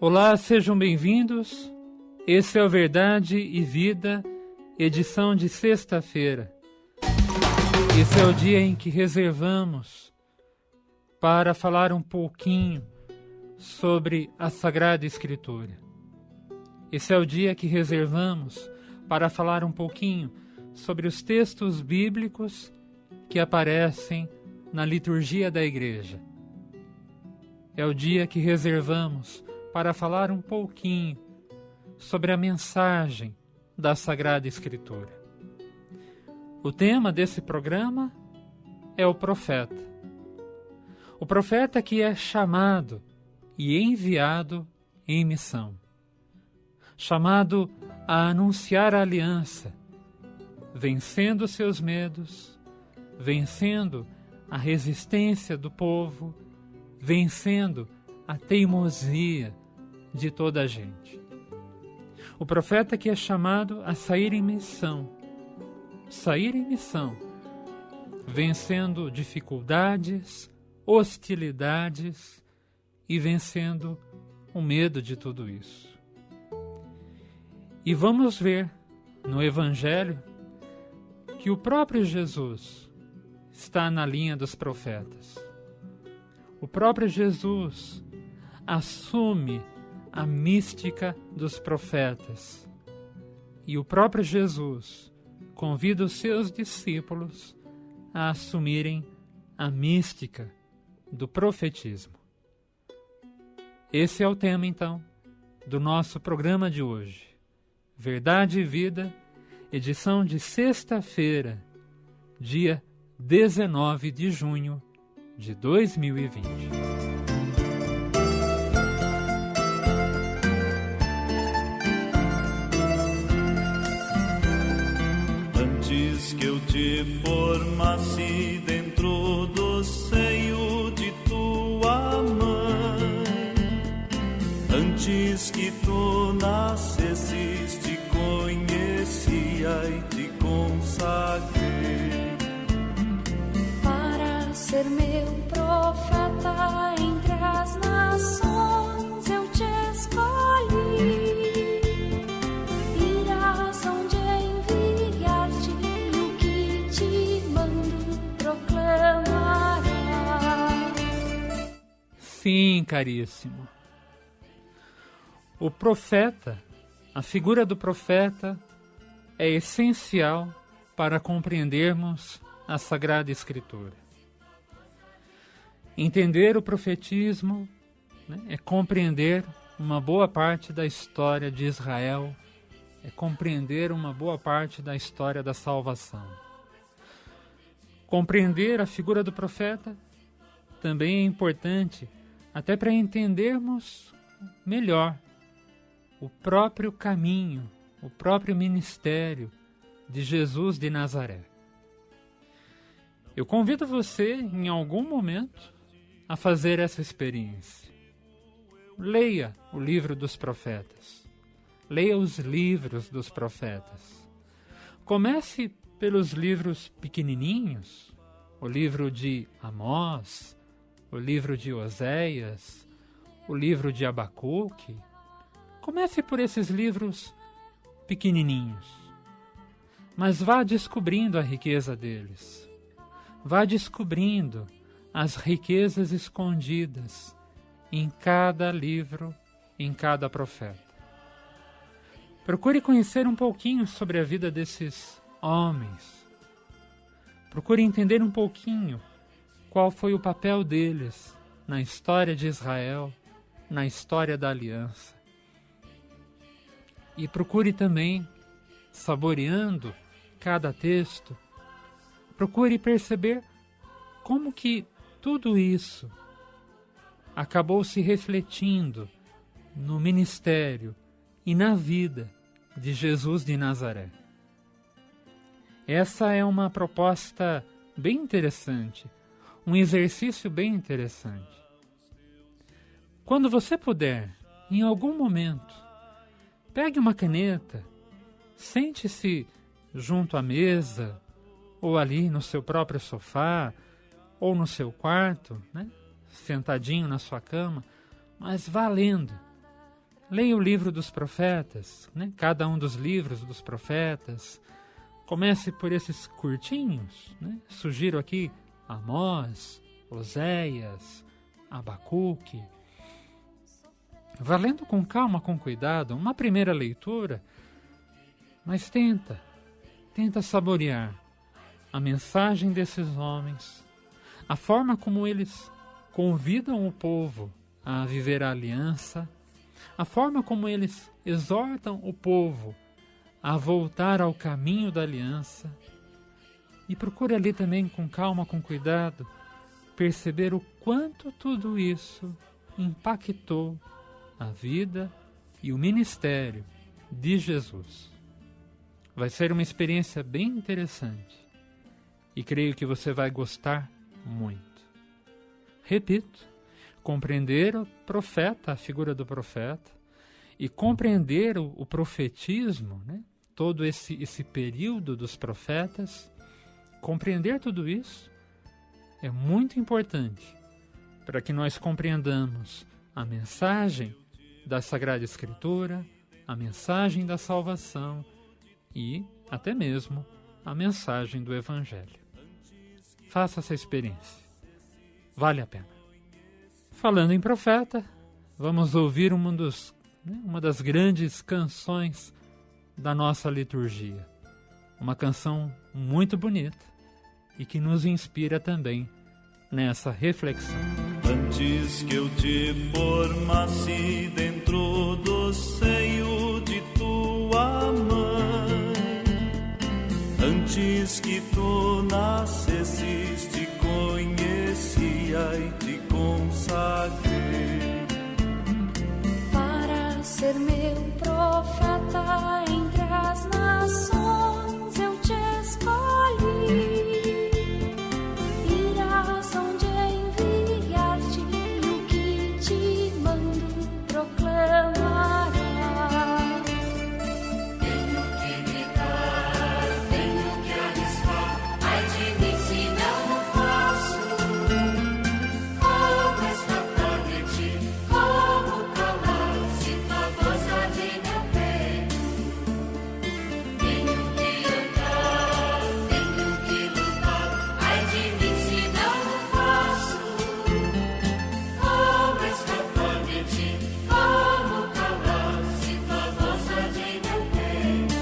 Olá, sejam bem-vindos. Esse é o Verdade e Vida, edição de sexta-feira. Esse é o dia em que reservamos para falar um pouquinho sobre a Sagrada Escritura. Esse é o dia que reservamos para falar um pouquinho sobre os textos bíblicos que aparecem na liturgia da igreja. É o dia que reservamos para falar um pouquinho sobre a mensagem da Sagrada Escritura. O tema desse programa é o profeta. O profeta que é chamado e enviado em missão. Chamado a anunciar a aliança, vencendo seus medos, vencendo a resistência do povo, vencendo a teimosia de toda a gente. O profeta que é chamado a sair em missão, vencendo dificuldades, hostilidades e vencendo o medo de tudo isso. E vamos ver no Evangelho que o próprio Jesus está na linha dos profetas. O próprio Jesus assume a mística dos profetas. E o próprio Jesus convida os seus discípulos a assumirem a mística do profetismo. Esse é o tema, então, do nosso programa de hoje. Verdade e Vida, edição de sexta-feira, dia 19 de junho de 2020. Antes que eu te formasse dentro do seio de tua mãe, antes que tu nascesses, te conhecia e te consagrei para ser meu profeta entre as nações. Eu te escolhi. Irás onde enviar-te, e o que te mando proclamarás. Sim, caríssimo. O profeta, a figura do profeta, é essencial para compreendermos a Sagrada Escritura. Entender o profetismo, é compreender uma boa parte da história de Israel, é compreender uma boa parte da história da salvação. Compreender a figura do profeta também é importante até para entendermos melhor o próprio caminho, o próprio ministério de Jesus de Nazaré. Eu convido você, em algum momento, a fazer essa experiência. Leia o livro dos profetas. Leia os livros dos profetas. Comece pelos livros pequenininhos, o livro de Amós, o livro de Oséias, o livro de Abacuque. Comece por esses livros pequenininhos, mas vá descobrindo a riqueza deles. Vá descobrindo as riquezas escondidas em cada livro, em cada profeta. Procure conhecer um pouquinho sobre a vida desses homens. Procure entender um pouquinho qual foi o papel deles na história de Israel, na história da aliança. E procure também, saboreando cada texto, procure perceber como que tudo isso acabou se refletindo no ministério e na vida de Jesus de Nazaré. Essa é uma proposta bem interessante, um exercício bem interessante. Quando você puder, em algum momento, pegue uma caneta, sente-se junto à mesa, ou ali no seu próprio sofá, ou no seu quarto, sentadinho na sua cama, mas vá lendo. Leia o livro dos profetas, né? Cada um dos livros dos profetas. Comece por esses curtinhos, né? Sugiro aqui Amós, Oséias, Abacuque. Vá lendo com calma, com cuidado, uma primeira leitura, mas tenta saborear a mensagem desses homens, a forma como eles convidam o povo a viver a aliança, a forma como eles exortam o povo a voltar ao caminho da aliança. E procure ali também, com calma, com cuidado, perceber o quanto tudo isso impactou a vida e o ministério de Jesus. Vai ser uma experiência bem interessante e creio que você vai gostar muito. Repito, compreender o profeta, a figura do profeta, e compreender o profetismo, né? Todo esse período dos profetas, compreender tudo isso é muito importante para que nós compreendamos a mensagem da Sagrada Escritura, a mensagem da salvação e até mesmo a mensagem do Evangelho. Faça essa experiência. Vale a pena. Falando em profeta, vamos ouvir uma das grandes canções da nossa liturgia. Uma canção muito bonita e que nos inspira também nessa reflexão. Antes que eu te formasse dentro do seio de tua mãe, antes que tu nascesses, te conhecia e te consagrei para ser meu profeta entre as nações. Eu te escolhi. Irás onde enviar-te e o que te mando proclamarás. Tenho que gritar, tenho que arriscar, ai de mim se não faço. Como escapar de ti, como calar se tua voz arde meu peito. Tenho que andar, tenho que lutar, ai de mim se não faço. Como escapar de ti, como calar se tua voz arde meu peito.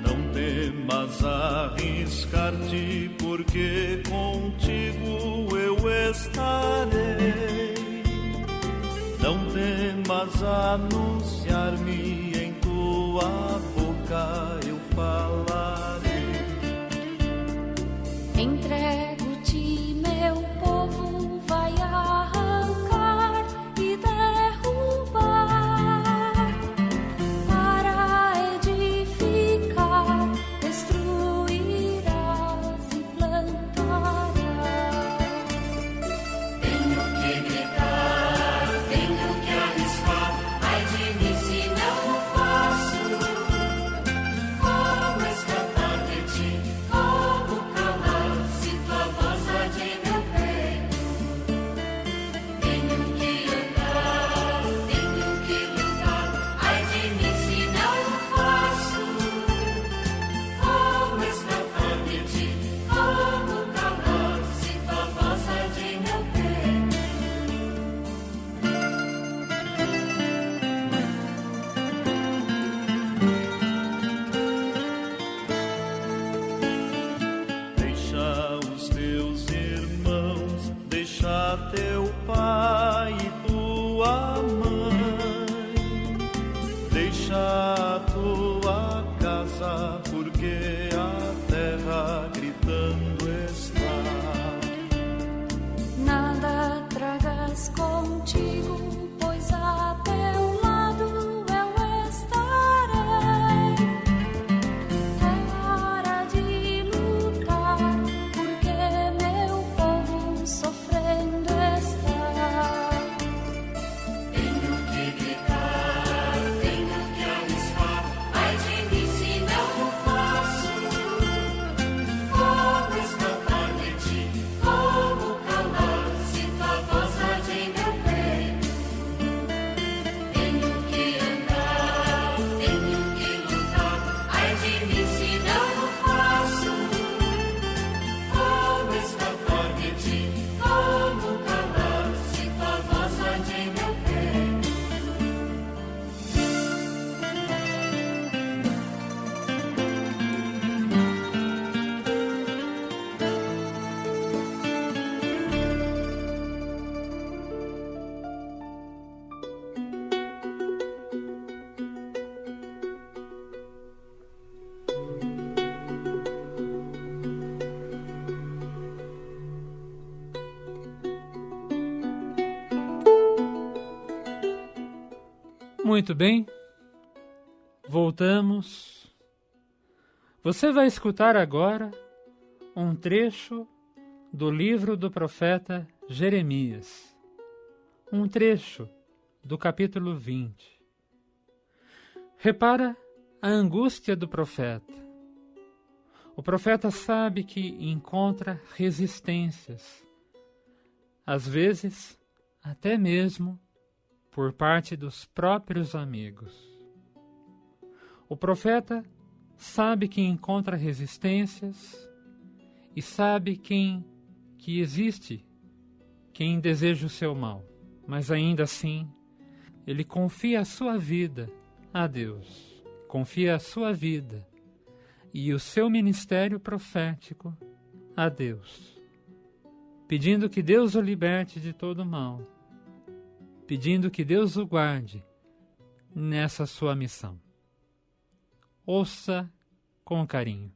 Não temas arriscar-te, porque contigo eu estarei. Não temas anunciar-me, em tua boca eu falarei. Entrego-te, meu povo, vai arrancar e derrubar, para edificar, destruirás e plantarás. Tenho que gritar, tenho que arriscar, ai de mim se não faço. Como escapar de ti, como calar se tua voz arde meu peito. Tenho que andar, tenho que lutar, ai de mim se não faço. Como escapar de ti, como calar se tua voz arde meu peito. Deixa os teus irmãos, deixa teu pai e tua mãe, deixa a tua casa, porque a terra gritando está. Nada tragas contigo, pois a teu lado eu estarei. É hora de lutar, porque meu povo sofrendo está. Tenho que gritar, tenho que arriscar, ai de mim se não faço. Muito bem, voltamos. Você vai escutar agora um trecho do livro do profeta Jeremias, um trecho do capítulo 20. Repara a angústia do profeta. O profeta sabe que encontra resistências, às vezes até mesmo por parte dos próprios amigos. O profeta sabe que encontra resistências e sabe que existe quem deseja o seu mal, mas ainda assim ele confia a sua vida a Deus, confia a sua vida e o seu ministério profético a Deus, pedindo que Deus o liberte de todo mal, pedindo que Deus o guarde nessa sua missão. Ouça com carinho.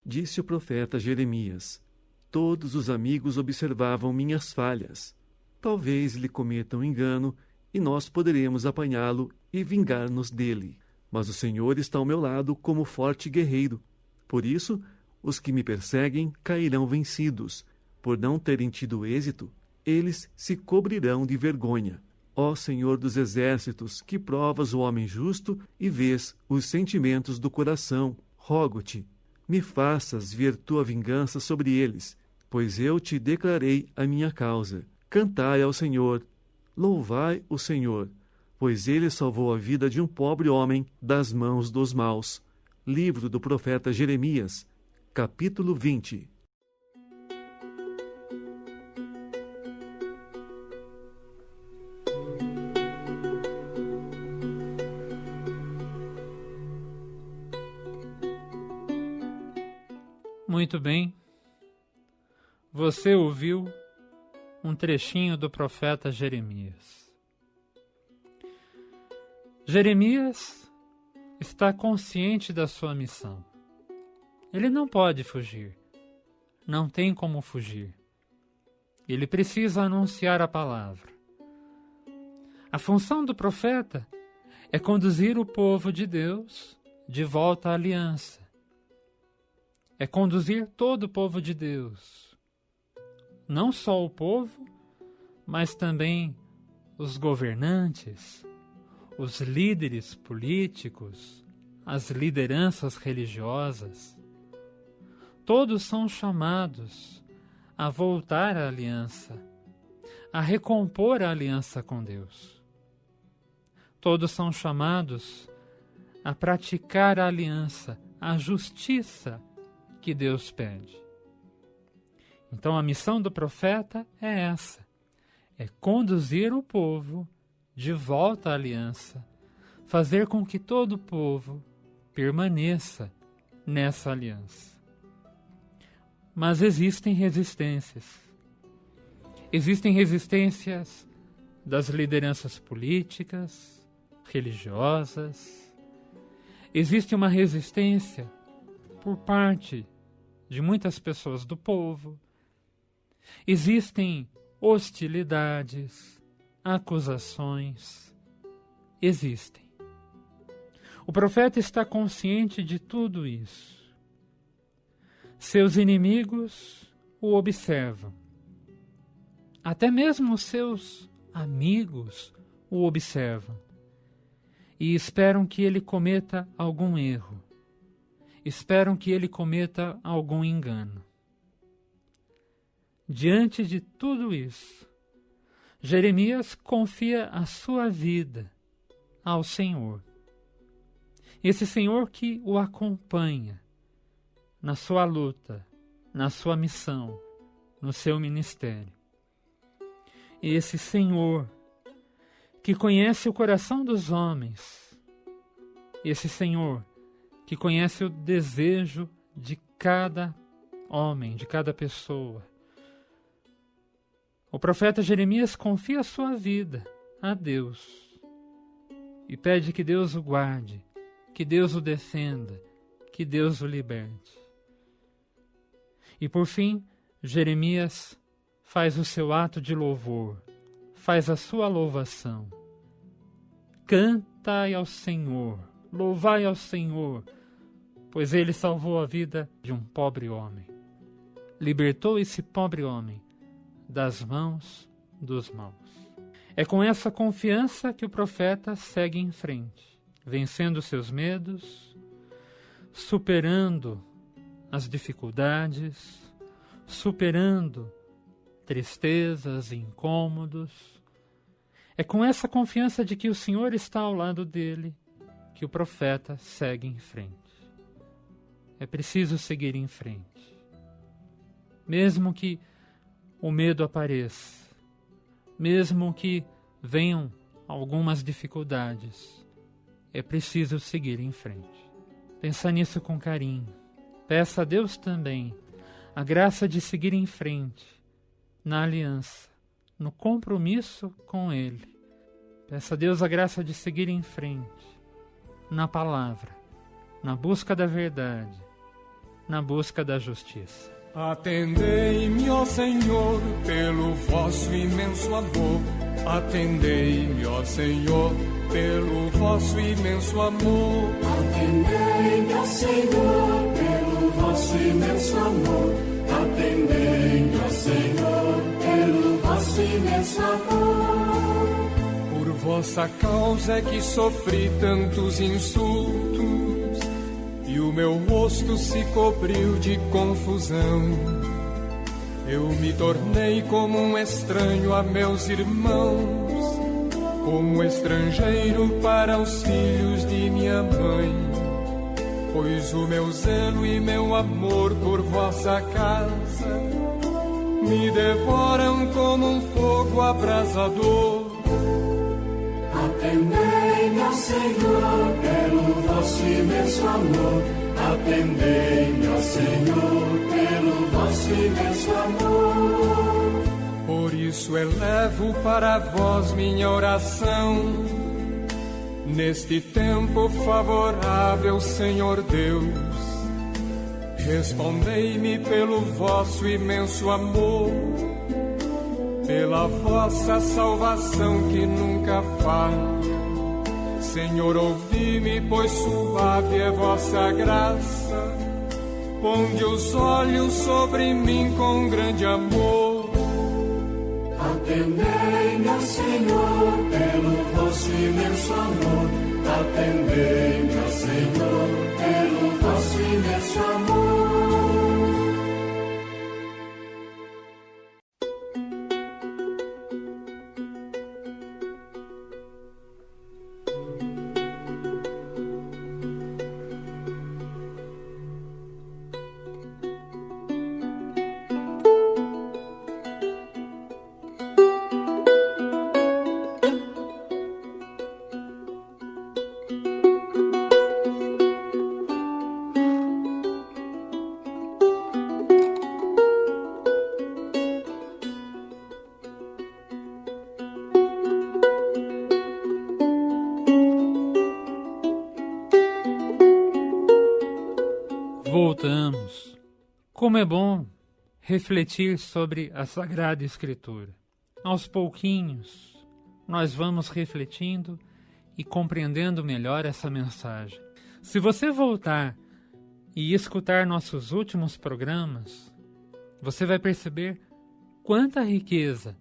Disse o profeta Jeremias: todos os amigos observavam minhas falhas. Talvez lhe cometam engano e nós poderemos apanhá-lo e vingar-nos dele. Mas o Senhor está ao meu lado como forte guerreiro. Por isso, os que me perseguem cairão vencidos. Por não terem tido êxito, eles se cobrirão de vergonha. Ó Senhor dos exércitos, que provas o homem justo e vês os sentimentos do coração, rogo-te, me faças ver tua vingança sobre eles, pois eu te declarei a minha causa. Cantai ao Senhor, louvai o Senhor, pois ele salvou a vida de um pobre homem das mãos dos maus. Livro do profeta Jeremias, capítulo 20. Muito bem, você ouviu um trechinho do profeta Jeremias. Jeremias está consciente da sua missão. Ele não pode fugir, não tem como fugir. Ele precisa anunciar a palavra. A função do profeta é conduzir o povo de Deus de volta à aliança. É conduzir todo o povo de Deus. Não só o povo, mas também os governantes, os líderes políticos, as lideranças religiosas. Todos são chamados a voltar à aliança, a recompor a aliança com Deus. Todos são chamados a praticar a aliança, a justiça que Deus pede. Então a missão do profeta é essa, é conduzir o povo de volta à aliança, fazer com que todo o povo permaneça nessa aliança. Mas existem resistências. Existem resistências das lideranças políticas, religiosas. Existe uma resistência por parte de muitas pessoas do povo. Existem hostilidades, acusações. Existem. O profeta está consciente de tudo isso. Seus inimigos o observam. Até mesmo os seus amigos o observam e esperam que ele cometa algum erro. Esperam que ele cometa algum engano. Diante de tudo isso, Jeremias confia a sua vida ao Senhor. Esse Senhor que o acompanha na sua luta, na sua missão, no seu ministério. Esse Senhor que conhece o coração dos homens. Esse Senhor que conhece o desejo de cada homem, de cada pessoa. O profeta Jeremias confia a sua vida a Deus e pede que Deus o guarde, que Deus o defenda, que Deus o liberte. E por fim, Jeremias faz o seu ato de louvor, faz a sua louvação, cantai ao Senhor, louvai ao Senhor, pois Ele salvou a vida de um pobre homem. Libertou esse pobre homem das mãos dos maus. É com essa confiança que o profeta segue em frente, vencendo seus medos, superando as dificuldades, superando tristezas, incômodos. É com essa confiança de que o Senhor está ao lado dele que o profeta segue em frente. É preciso seguir em frente. Mesmo que o medo apareça, mesmo que venham algumas dificuldades, é preciso seguir em frente. Pensa nisso com carinho. Peça a Deus também a graça de seguir em frente, na aliança, no compromisso com Ele. Peça a Deus a graça de seguir em frente, na palavra, na busca da verdade, na busca da justiça. Atendei-me, ó Senhor, pelo vosso imenso amor. Atendei-me, ó Senhor, pelo vosso imenso amor. Atendei-me, ó Senhor, pelo vosso imenso amor. Atendei-me, ó Senhor, pelo vosso imenso amor. Por vossa causa é que sofri tantos insultos, e o meu rosto se cobriu de confusão. Eu me tornei como um estranho a meus irmãos, como estrangeiro para os filhos de minha mãe. Pois o meu zelo e meu amor por vossa casa me devoram como um fogo abrasador. Atendei-me, ó Senhor, pelo vosso imenso amor. Atendei-me, ó Senhor, pelo vosso imenso amor. Por isso elevo para vós minha oração, neste tempo favorável, Senhor Deus. Respondei-me pelo vosso imenso amor, pela vossa salvação que nunca falha. Senhor, ouvi-me, pois suave é vossa graça. Ponde os olhos sobre mim com grande amor. Atendei-me, ó Senhor, pelo vosso imenso amor. Atendei-me, ó Senhor, pelo vosso imenso amor. Voltamos. Como é bom refletir sobre a Sagrada Escritura. Aos pouquinhos, nós vamos refletindo e compreendendo melhor essa mensagem. Se você voltar e escutar nossos últimos programas, você vai perceber quanta riqueza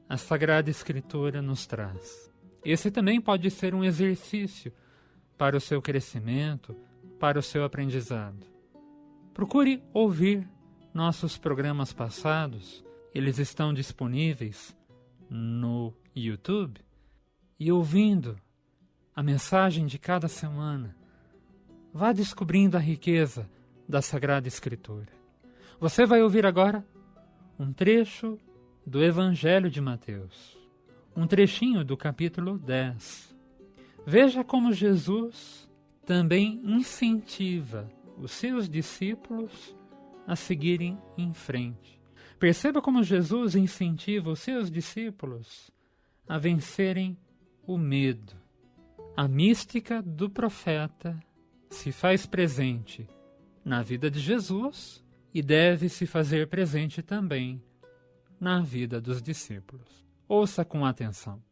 a Sagrada Escritura nos traz. Esse também pode ser um exercício para o seu crescimento, para o seu aprendizado. Procure ouvir nossos programas passados, eles estão disponíveis no YouTube, e ouvindo a mensagem de cada semana, vá descobrindo a riqueza da Sagrada Escritura. Você vai ouvir agora um trecho do Evangelho de Mateus, um trechinho do capítulo 10. Veja como Jesus também incentiva os seus discípulos a seguirem em frente. Perceba como Jesus incentiva os seus discípulos a vencerem o medo. A mística do profeta se faz presente na vida de Jesus e deve se fazer presente também na vida dos discípulos. Ouça com atenção.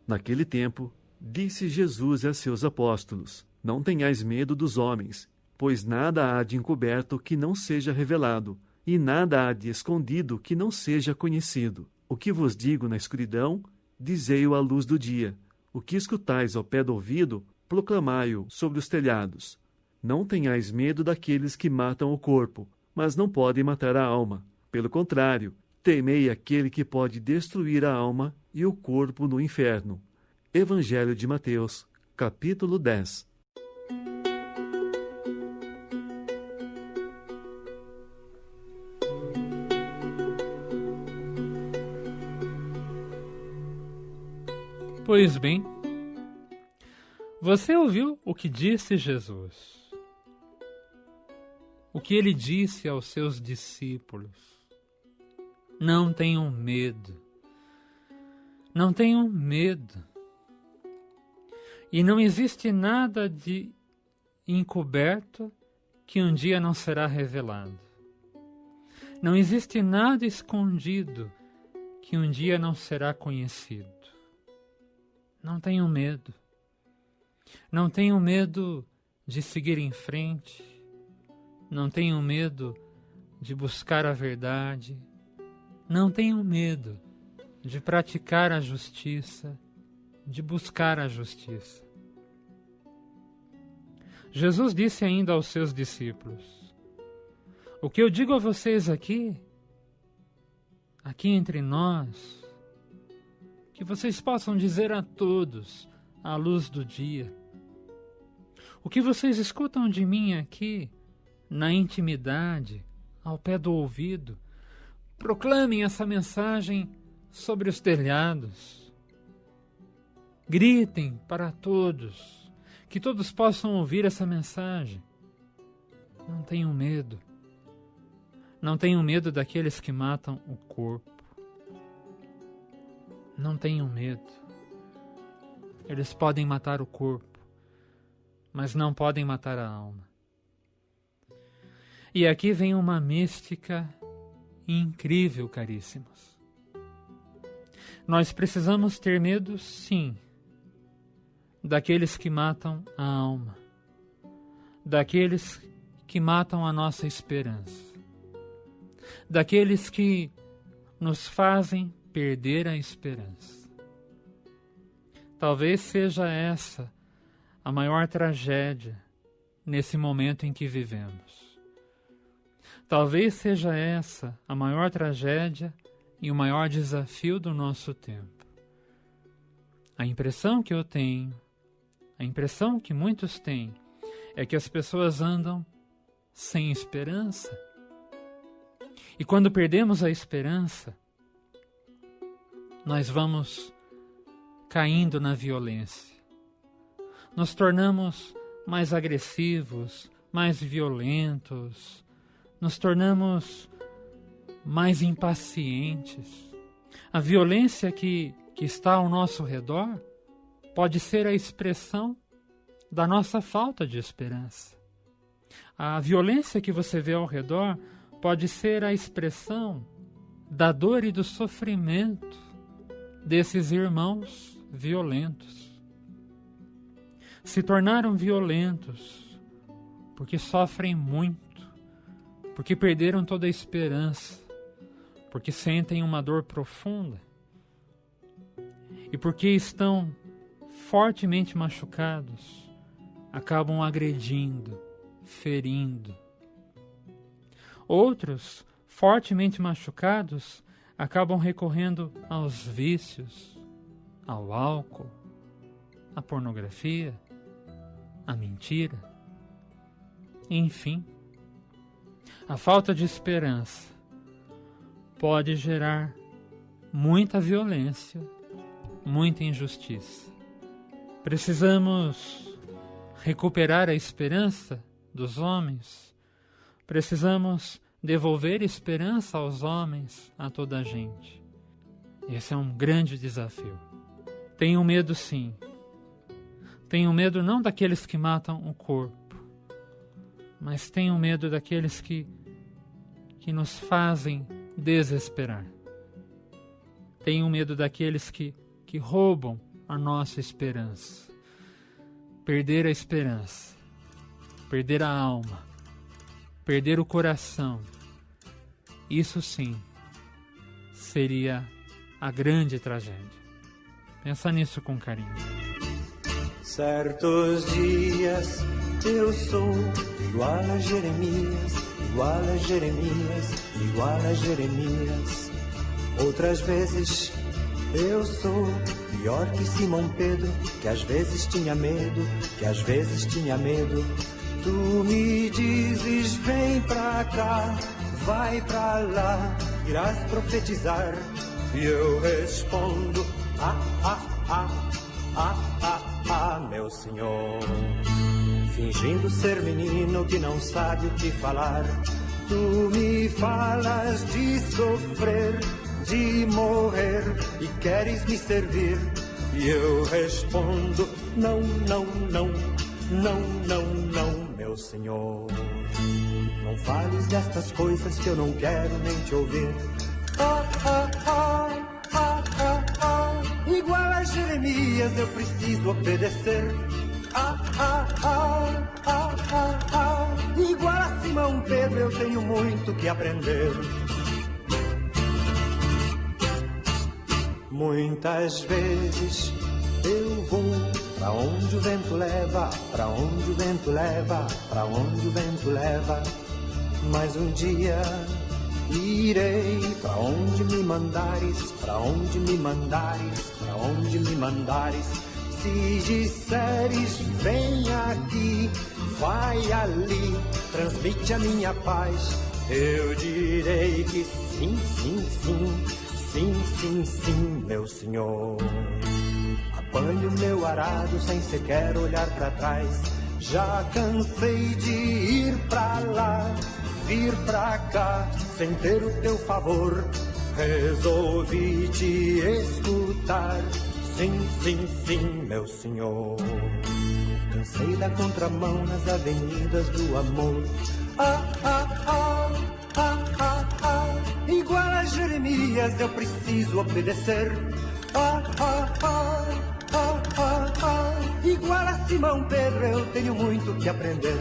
Naquele tempo, Disse Jesus a seus apóstolos: Não tenhais medo dos homens, pois nada há de encoberto que não seja revelado, e nada há de escondido que não seja conhecido. O que vos digo na escuridão, dizei-o à luz do dia. O que escutais ao pé do ouvido, proclamai-o sobre os telhados. Não tenhais medo daqueles que matam o corpo, mas não podem matar a alma. Pelo contrário, temei aquele que pode destruir a alma e o corpo no inferno. Evangelho de Mateus, capítulo 10. Pois bem, você ouviu o que disse Jesus, o que ele disse aos seus discípulos. Não tenham medo, não tenham medo. E não existe nada de encoberto que um dia não será revelado. Não existe nada escondido que um dia não será conhecido. Não tenham medo. Não tenham medo de seguir em frente. Não tenham medo de buscar a verdade. Não tenham medo de praticar a justiça, de buscar a justiça. Jesus disse ainda aos seus discípulos: o que eu digo a vocês aqui entre nós, que vocês possam dizer a todos à luz do dia. O que vocês escutam de mim aqui, na intimidade, ao pé do ouvido, proclamem essa mensagem sobre os telhados. Gritem para todos, que todos possam ouvir essa mensagem. Não tenham medo. Não tenham medo daqueles que matam o corpo. Não tenham medo. Eles podem matar o corpo, mas não podem matar a alma. E aqui vem uma mística incrível, caríssimos. Nós precisamos ter medo, sim, daqueles que matam a alma, daqueles que matam a nossa esperança, daqueles que nos fazem perder a esperança. Talvez seja essa a maior tragédia nesse momento em que vivemos. Talvez seja essa a maior tragédia e o maior desafio do nosso tempo. A impressão que eu tenho, a impressão que muitos têm, é que as pessoas andam sem esperança. E quando perdemos a esperança, nós vamos caindo na violência. Nos tornamos mais agressivos, mais violentos, nos tornamos mais impacientes. A violência que está ao nosso redor pode ser a expressão da nossa falta de esperança. A violência que você vê ao redor pode ser a expressão da dor e do sofrimento desses irmãos violentos. Se tornaram violentos porque sofrem muito, porque perderam toda a esperança, porque sentem uma dor profunda e porque estão fortemente machucados, acabam agredindo, ferindo. Outros, fortemente machucados, acabam recorrendo aos vícios, ao álcool, à pornografia, à mentira. Enfim, a falta de esperança pode gerar muita violência, muita injustiça. Precisamos recuperar a esperança dos homens. Precisamos devolver esperança aos homens, a toda a gente. Esse é um grande desafio. Tenho medo, sim. Tenho medo não daqueles que matam o corpo, mas tenho medo daqueles que nos fazem desesperar. Tenho medo daqueles que roubam a nossa esperança. Perder a esperança, perder a alma, perder o coração, isso sim seria a grande tragédia. Pensa nisso com carinho. Certos dias eu sou igual a Jeremias, igual a Jeremias, igual a Jeremias. Outras vezes eu sou pior que Simão Pedro, que às vezes tinha medo, que às vezes tinha medo. Tu me dizes, vem pra cá, vai pra lá, irás profetizar. E eu respondo, meu Senhor. Fingindo ser menino que não sabe o que falar, tu me falas de sofrer, de morrer e queres me servir. E eu respondo, não, não, não, não, não, não, meu Senhor. Não fales destas coisas que eu não quero nem te ouvir. Igual a Jeremias eu preciso obedecer. Igual a Simão Pedro eu tenho muito que aprender. Muitas vezes eu vou pra onde o vento leva, pra onde o vento leva, pra onde o vento leva. Mas um dia irei pra onde me mandares, pra onde me mandares, pra onde me mandares. Se disseres, vem aqui, vai ali, transmite a minha paz, eu direi que sim, sim, sim, sim, sim, sim, meu Senhor. Apanho meu arado sem sequer olhar pra trás, já cansei de ir pra lá, vir pra cá, sem ter o teu favor, resolvi te escutar. Sim, sim, sim, meu Senhor. Cansei da contramão nas avenidas do amor. Igual a Jeremias eu preciso obedecer. Igual a Simão Pedro eu tenho muito que aprender.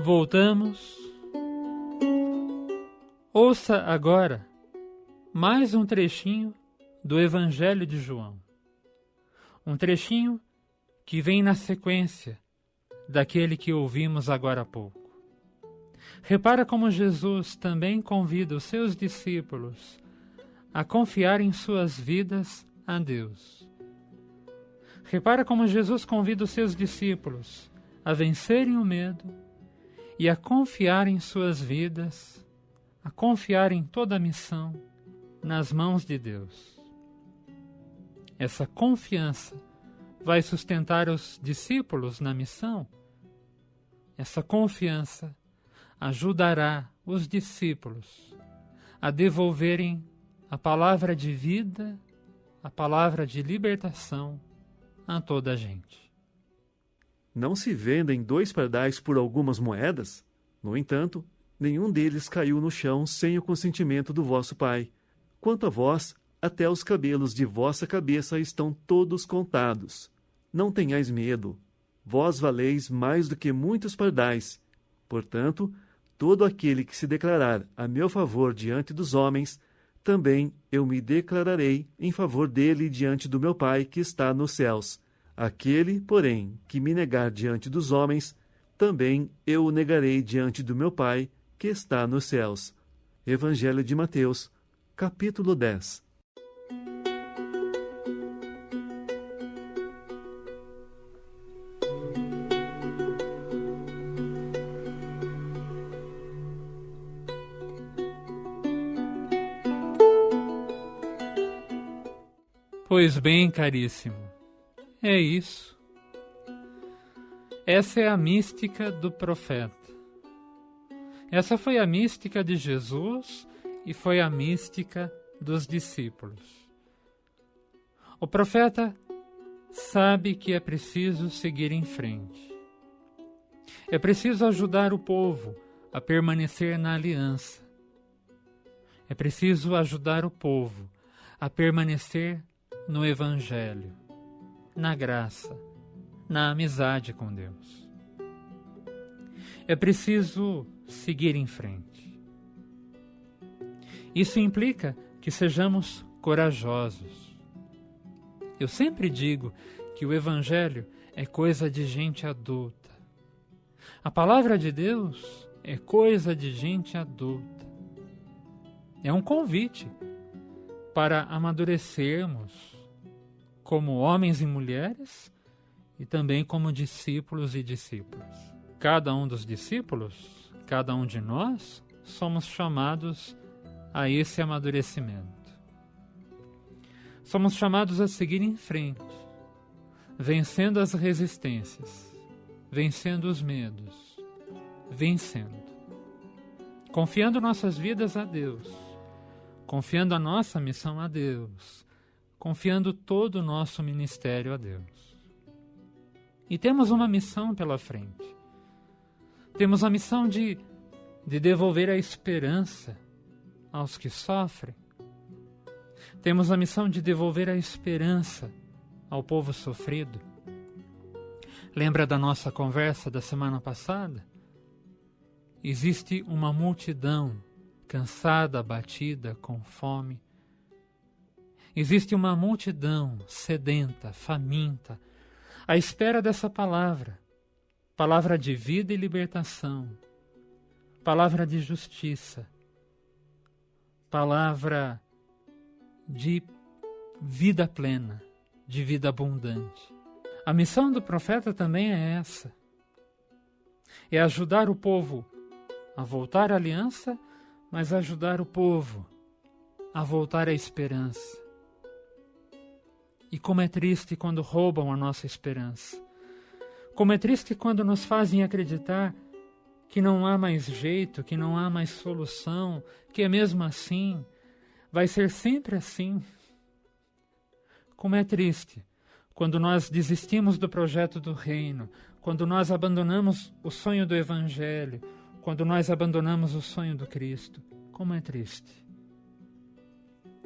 Voltamos. Ouça agora mais um trechinho do Evangelho de João. Um trechinho que vem na sequência daquele que ouvimos agora há pouco. Repara como Jesus também convida os seus discípulos a confiar em suas vidas a Deus. Repara como Jesus convida os seus discípulos a vencerem o medo e a confiar em suas vidas, a confiar em toda a missão nas mãos de Deus. Essa confiança vai sustentar os discípulos na missão. Essa confiança ajudará os discípulos a devolverem a palavra de vida, a palavra de libertação a toda a gente. Não se vendem 2 pardais por algumas moedas? No entanto, nenhum deles caiu no chão sem o consentimento do vosso Pai. Quanto a vós, até os cabelos de vossa cabeça estão todos contados. Não tenhais medo. Vós valeis mais do que muitos pardais. Portanto, todo aquele que se declarar a meu favor diante dos homens, também eu me declararei em favor dele diante do meu Pai que está nos céus. Aquele, porém, que me negar diante dos homens, também eu o negarei diante do meu Pai, que está nos céus. Evangelho de Mateus, capítulo 10. Pois bem, caríssimo, é isso. Essa é a mística do profeta. Essa foi a mística de Jesus e foi a mística dos discípulos. O profeta sabe que é preciso seguir em frente. É preciso ajudar o povo a permanecer na aliança. É preciso ajudar o povo a permanecer no Evangelho, na graça, na amizade com Deus. É preciso seguir em frente. Isso implica que sejamos corajosos. Eu sempre digo que o Evangelho é coisa de gente adulta. A palavra de Deus é coisa de gente adulta. É um convite para amadurecermos como homens e mulheres e também como discípulos e discípulas. Cada um dos discípulos, cada um de nós, somos chamados a esse amadurecimento. Somos chamados a seguir em frente, vencendo as resistências, vencendo os medos, vencendo. Confiando nossas vidas a Deus, confiando a nossa missão a Deus, confiando todo o nosso ministério a Deus. E temos uma missão pela frente. Temos a missão de devolver a esperança aos que sofrem. Temos a missão de devolver a esperança ao povo sofrido. Lembra da nossa conversa da semana passada? Existe uma multidão cansada, abatida, com fome. Existe uma multidão sedenta, faminta, à espera dessa palavra, palavra de vida e libertação, palavra de justiça, palavra de vida plena, de vida abundante. A missão do profeta também é essa. É ajudar o povo a voltar à aliança, mas ajudar o povo a voltar à esperança. E como é triste quando roubam a nossa esperança. Como é triste quando nos fazem acreditar que não há mais jeito, que não há mais solução, que é mesmo assim, vai ser sempre assim. Como é triste quando nós desistimos do projeto do reino, quando nós abandonamos o sonho do Evangelho, quando nós abandonamos o sonho do Cristo. Como é triste.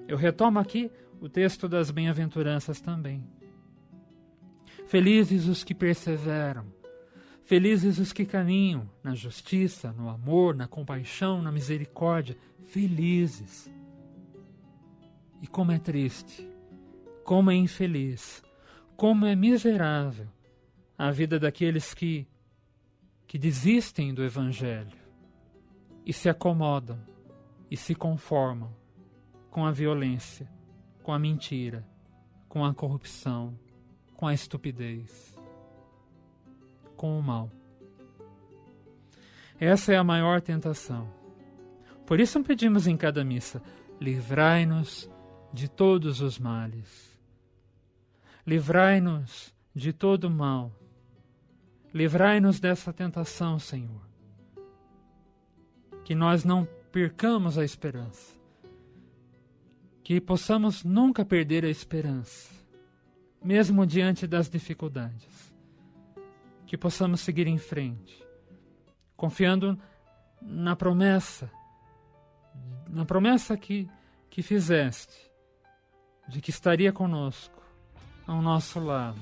Eu retomo aqui o texto das bem-aventuranças também. Felizes os que perseveram, felizes os que caminham na justiça, no amor, na compaixão, na misericórdia. Felizes. E como é triste, como é infeliz, como é miserável a vida daqueles que desistem do Evangelho e se acomodam e se conformam com a violência, com a mentira, com a corrupção, com a estupidez, com o mal. Essa é a maior tentação. Por isso pedimos em cada missa: livrai-nos de todos os males. Livrai-nos de todo o mal. Livrai-nos dessa tentação, Senhor. Que nós não percamos a esperança. Que possamos nunca perder a esperança, mesmo diante das dificuldades. Que possamos seguir em frente, confiando na promessa que fizeste, de que estaria conosco, ao nosso lado,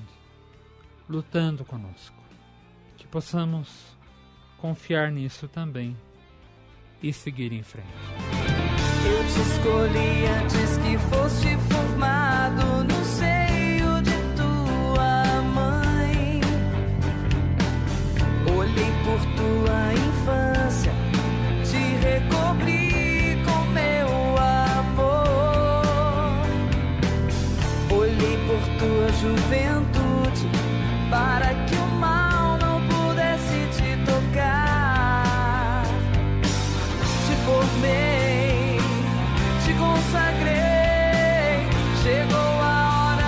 lutando conosco. Que possamos confiar nisso também e seguir em frente. Eu te escolhi antes que foste formado no seio de tua mãe. Olhei por tua infância, te recobri com meu amor. Olhei por tua juventude, para que o mal não pudesse te tocar. Te formei, te consagrei, chegou a hora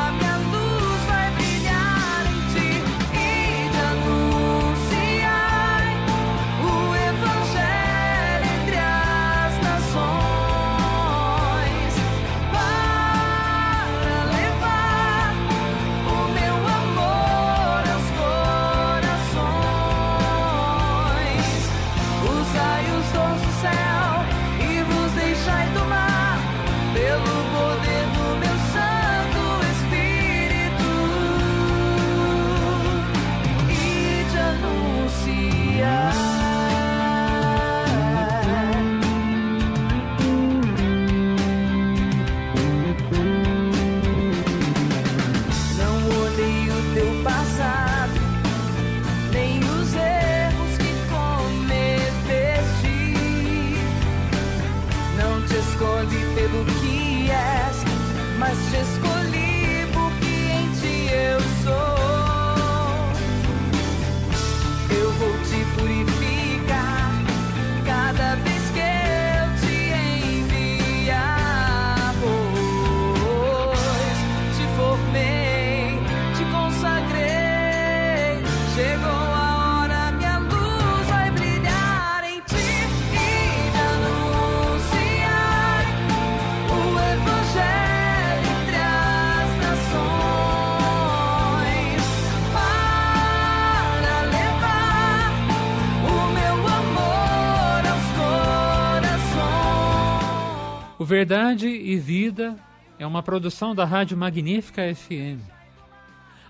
Verdade e Vida é uma produção da Rádio Magnífica FM.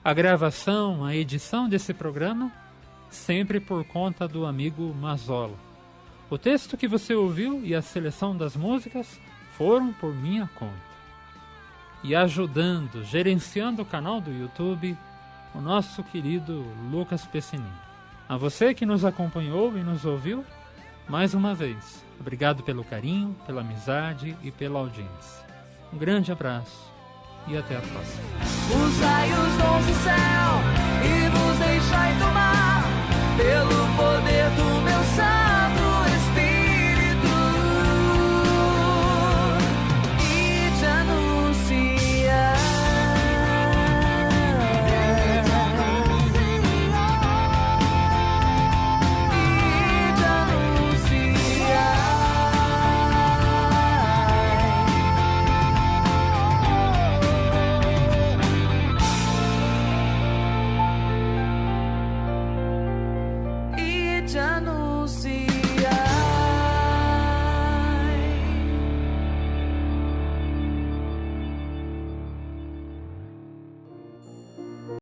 A gravação, a edição desse programa, sempre por conta do amigo Mazola. O texto que você ouviu e a seleção das músicas foram por minha conta. E ajudando, gerenciando o canal do YouTube, o nosso querido Lucas Pessinin. A você que nos acompanhou e nos ouviu, mais uma vez, obrigado pelo carinho, pela amizade e pela audiência. Um grande abraço e até a próxima. Os raios do céu